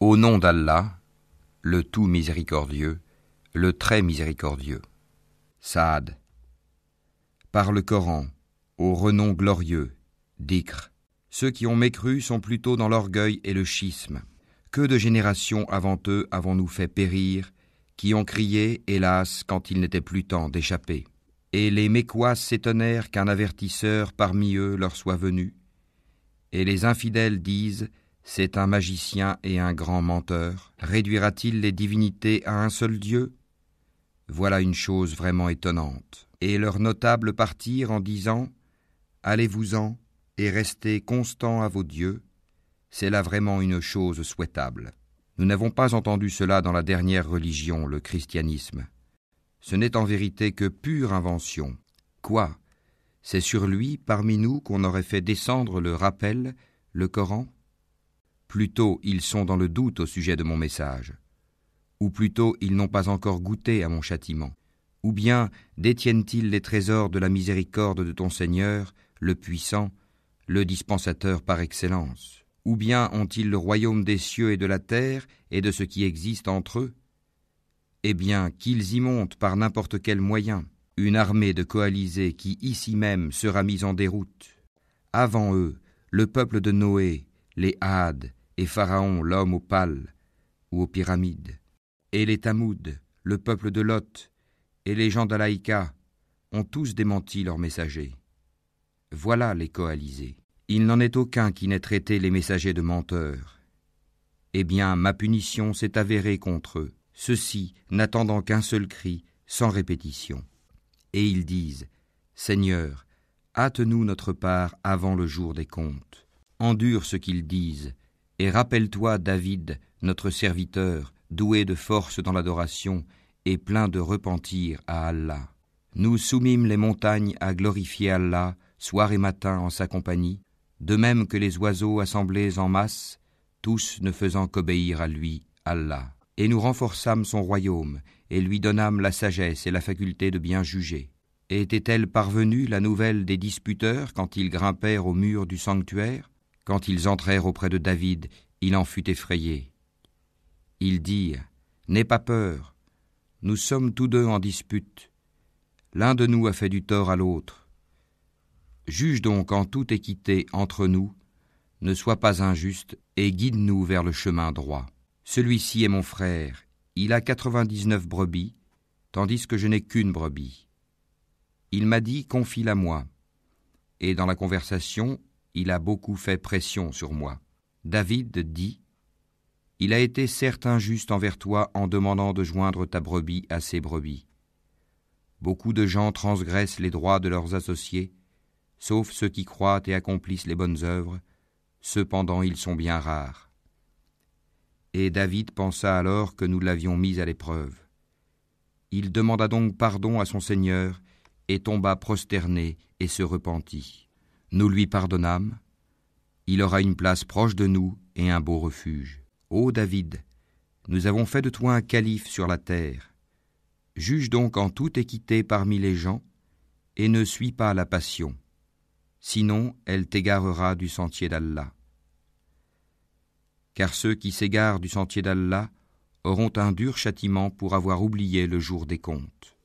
Au nom d'Allah, le tout miséricordieux, le très miséricordieux. Saad. Par le Coran, au renom glorieux, Dhikr. Ceux qui ont mécru sont plutôt dans l'orgueil et le schisme. Que de générations avant eux avons-nous fait périr, qui ont crié, hélas, quand il n'était plus temps d'échapper. Et les Mécois s'étonnèrent qu'un avertisseur parmi eux leur soit venu. Et les infidèles disent, c'est un magicien et un grand menteur. Réduira-t-il les divinités à un seul Dieu ? Voilà une chose vraiment étonnante. Et leurs notables partirent en disant, allez-vous-en et restez constants à vos dieux. C'est là vraiment une chose souhaitable. Nous n'avons pas entendu cela dans la dernière religion, le christianisme. Ce n'est en vérité que pure invention. Quoi ? C'est sur lui, parmi nous, qu'on aurait fait descendre le rappel, le Coran ? Plutôt, ils sont dans le doute au sujet de mon message. Ou plutôt, ils n'ont pas encore goûté à mon châtiment. Ou bien, détiennent-ils les trésors de la miséricorde de ton Seigneur, le puissant, le dispensateur par excellence ? Ou bien ont-ils le royaume des cieux et de la terre et de ce qui existe entre eux ? Eh bien, qu'ils y montent par n'importe quel moyen, une armée de coalisés qui ici même sera mise en déroute. Avant eux, le peuple de Noé, les Hades et Pharaon, l'homme aux pales ou aux pyramides, et les Tamoud, le peuple de Lot, et les gens d'Alaïka, ont tous démenti leurs messagers. Voilà les coalisés. Il n'en est aucun qui n'ait traité les messagers de menteurs. Eh bien, ma punition s'est avérée contre eux, ceux-ci n'attendant qu'un seul cri, sans répétition. Et ils disent, Seigneur, hâte-nous notre part avant le jour des comptes. Endure ce qu'ils disent, et rappelle-toi David, notre serviteur, doué de force dans l'adoration et plein de repentir à Allah. Nous soumîmes les montagnes à glorifier Allah, soir et matin en sa compagnie, de même que les oiseaux assemblés en masse, tous ne faisant qu'obéir à lui, Allah. Et nous renforçâmes son royaume, et lui donnâmes la sagesse et la faculté de bien juger. Et était-elle parvenue la nouvelle des disputeurs quand ils grimpèrent au mur du sanctuaire ? Quand ils entrèrent auprès de David, il en fut effrayé. Ils dirent, n'aie pas peur, nous sommes tous deux en dispute. L'un de nous a fait du tort à l'autre. Juge donc en toute équité entre nous, ne sois pas injuste et guide-nous vers le chemin droit. Celui-ci est mon frère, il a 99 brebis, tandis que je n'ai qu'une brebis. Il m'a dit, confie-la moi. Et dans la conversation, il a beaucoup fait pression sur moi. David dit, il a été certes injuste envers toi en demandant de joindre ta brebis à ses brebis. Beaucoup de gens transgressent les droits de leurs associés, sauf ceux qui croient et accomplissent les bonnes œuvres, cependant ils sont bien rares. Et David pensa alors que nous l'avions mis à l'épreuve. Il demanda donc pardon à son Seigneur et tomba prosterné et se repentit. Nous lui pardonnâmes. Il aura une place proche de nous et un beau refuge. Ô David, nous avons fait de toi un calife sur la terre. Juge donc en toute équité parmi les gens et ne suis pas la passion. Sinon, elle t'égarera du sentier d'Allah. Car ceux qui s'égarent du sentier d'Allah auront un dur châtiment pour avoir oublié le jour des comptes.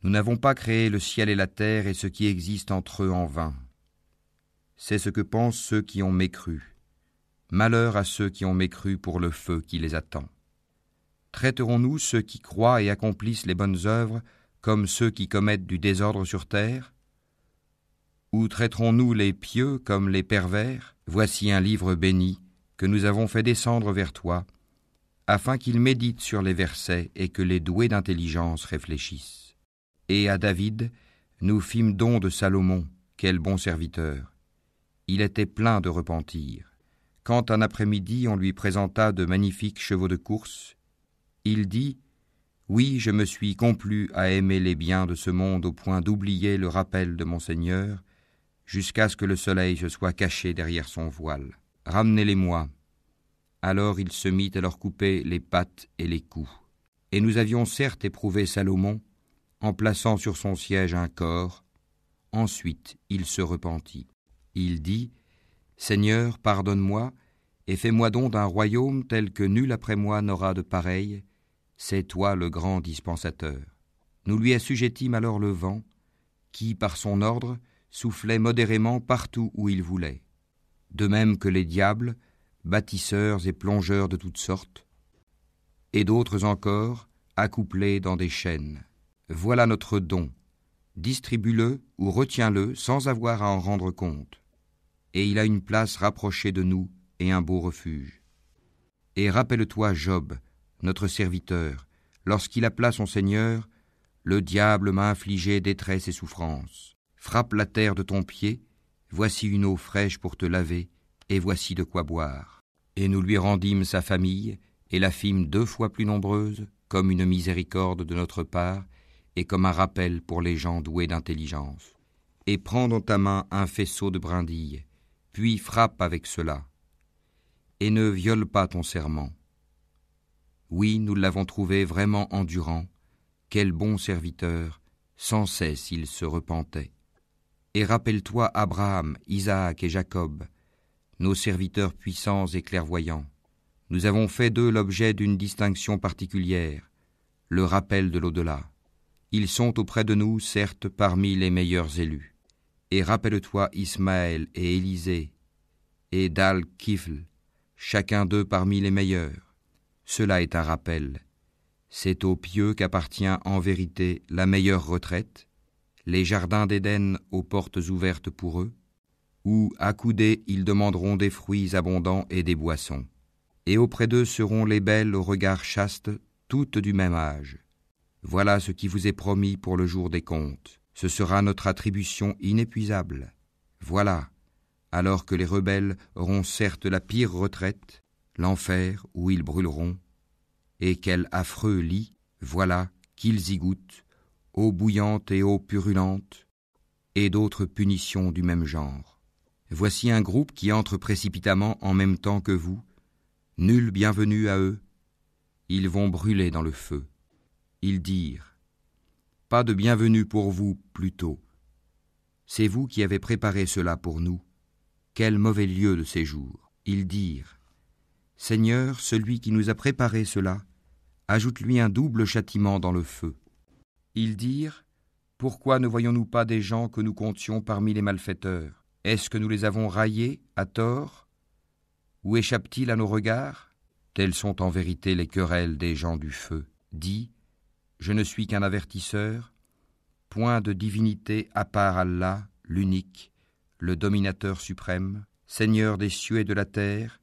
Nous n'avons pas créé le ciel et la terre et ce qui existe entre eux en vain. C'est ce que pensent ceux qui ont mécru. Malheur à ceux qui ont mécru pour le feu qui les attend. Traiterons-nous ceux qui croient et accomplissent les bonnes œuvres comme ceux qui commettent du désordre sur terre ? Ou traiterons-nous les pieux comme les pervers ? Voici un livre béni que nous avons fait descendre vers toi, afin qu'ils méditent sur les versets et que les doués d'intelligence réfléchissent. Et à David, nous fîmes don de Salomon, quel bon serviteur. Il était plein de repentir. Quand un après-midi on lui présenta de magnifiques chevaux de course, il dit « Oui, je me suis complu à aimer les biens de ce monde au point d'oublier le rappel de mon Seigneur, jusqu'à ce que le soleil se soit caché derrière son voile. Ramenez-les-moi. » Alors il se mit à leur couper les pattes et les coups. Et nous avions certes éprouvé Salomon, en plaçant sur son siège un corps. Ensuite il se repentit. Il dit, « Seigneur, pardonne-moi, et fais-moi don d'un royaume tel que nul après moi n'aura de pareil, c'est toi le grand dispensateur. Nous lui assujettîmes alors le vent, qui, par son ordre, soufflait modérément partout où il voulait. De même que les diables, bâtisseurs et plongeurs de toutes sortes, et d'autres encore, accouplés dans des chaînes. Voilà notre don. Distribue-le ou retiens-le sans avoir à en rendre compte. Et il a une place rapprochée de nous et un beau refuge. Et rappelle-toi Job, notre serviteur, lorsqu'il appela son Seigneur, le diable m'a infligé détresse et souffrance. Frappe la terre de ton pied, voici une eau fraîche pour te laver, et voici de quoi boire. Et nous lui rendîmes sa famille, et la fîmes 2 fois plus nombreuse, comme une miséricorde de notre part, et comme un rappel pour les gens doués d'intelligence. Et prends dans ta main un faisceau de brindilles, puis frappe avec cela, et ne viole pas ton serment. Oui, nous l'avons trouvé vraiment endurant, quel bon serviteur, sans cesse il se repentait. Et rappelle-toi Abraham, Isaac et Jacob, nos serviteurs puissants et clairvoyants. Nous avons fait d'eux l'objet d'une distinction particulière, le rappel de l'au-delà. Ils sont auprès de nous, certes, parmi les meilleurs élus. Et rappelle-toi Ismaël et Élisée, et Dal-Kifl, chacun d'eux parmi les meilleurs. Cela est un rappel. C'est aux pieux qu'appartient en vérité la meilleure retraite, les jardins d'Éden aux portes ouvertes pour eux, où, accoudés, ils demanderont des fruits abondants et des boissons. Et auprès d'eux seront les belles au regard chaste, toutes du même âge. Voilà ce qui vous est promis pour le jour des comptes. Ce sera notre attribution inépuisable. Voilà, alors que les rebelles auront certes la pire retraite, l'enfer où ils brûleront, et quel affreux lit, voilà qu'ils y goûtent, eau bouillante et eau purulente, et d'autres punitions du même genre. Voici un groupe qui entre précipitamment en même temps que vous, nul bienvenu à eux, ils vont brûler dans le feu. Ils dirent, « Pas de bienvenue pour vous, plutôt. C'est vous qui avez préparé cela pour nous. Quel mauvais lieu de séjour. » Ils dirent, « Seigneur, celui qui nous a préparé cela, ajoute-lui un double châtiment dans le feu. » Ils dirent, « Pourquoi ne voyons-nous pas des gens que nous comptions parmi les malfaiteurs? Est-ce que nous les avons raillés à tort? Où échappent-ils à nos regards? Telles sont en vérité les querelles des gens du feu. Dis, je ne suis qu'un avertisseur, point de divinité à part Allah, l'unique, le dominateur suprême, Seigneur des cieux et de la terre,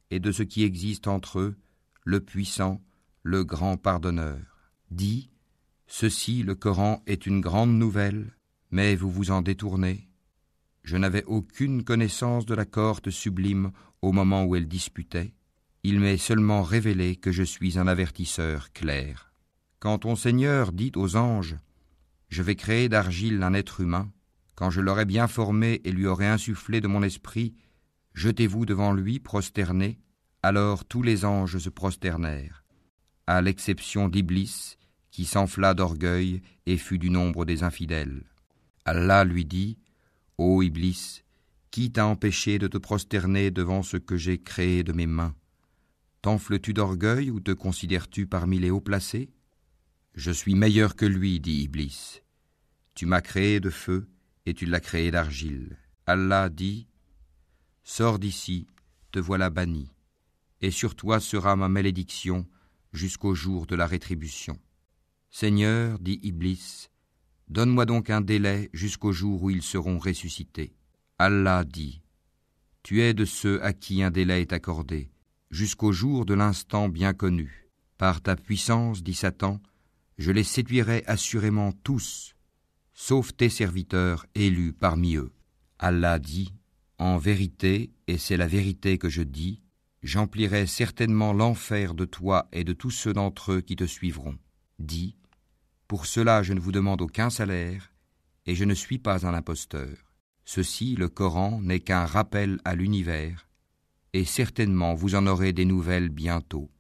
et de ce qui existe entre eux, le puissant, le grand pardonneur. Dis, ceci, le Coran, est une grande nouvelle, mais vous vous en détournez. Je n'avais aucune connaissance de la cohorte sublime au moment où elle disputait. Il m'est seulement révélé que je suis un avertisseur clair. Quand ton Seigneur dit aux anges, « Je vais créer d'argile un être humain, quand je l'aurai bien formé et lui aurai insufflé de mon esprit, jetez-vous devant lui prosternés. » Alors tous les anges se prosternèrent, à l'exception d'Iblis, qui s'enfla d'orgueil et fut du nombre des infidèles. Allah lui dit, « Ô Iblis, qui t'a empêché de te prosterner devant ce que j'ai créé de mes mains? T'enfles-tu d'orgueil ou te considères-tu parmi les hauts placés? Je suis meilleur que lui, dit Iblis. Tu m'as créé de feu et tu l'as créé d'argile. Allah dit, sors d'ici, te voilà banni, et sur toi sera ma malédiction jusqu'au jour de la rétribution. Seigneur, dit Iblis, donne-moi donc un délai jusqu'au jour où ils seront ressuscités. Allah dit, tu es de ceux à qui un délai est accordé, jusqu'au jour de l'instant bien connu. Par ta puissance, dit Satan, je les séduirai assurément tous, sauf tes serviteurs élus parmi eux. Allah dit, en vérité, et c'est la vérité que je dis, j'emplirai certainement l'enfer de toi et de tous ceux d'entre eux qui te suivront. Dis, pour cela je ne vous demande aucun salaire, et je ne suis pas un imposteur. Ceci, le Coran, n'est qu'un rappel à l'univers, et certainement vous en aurez des nouvelles bientôt.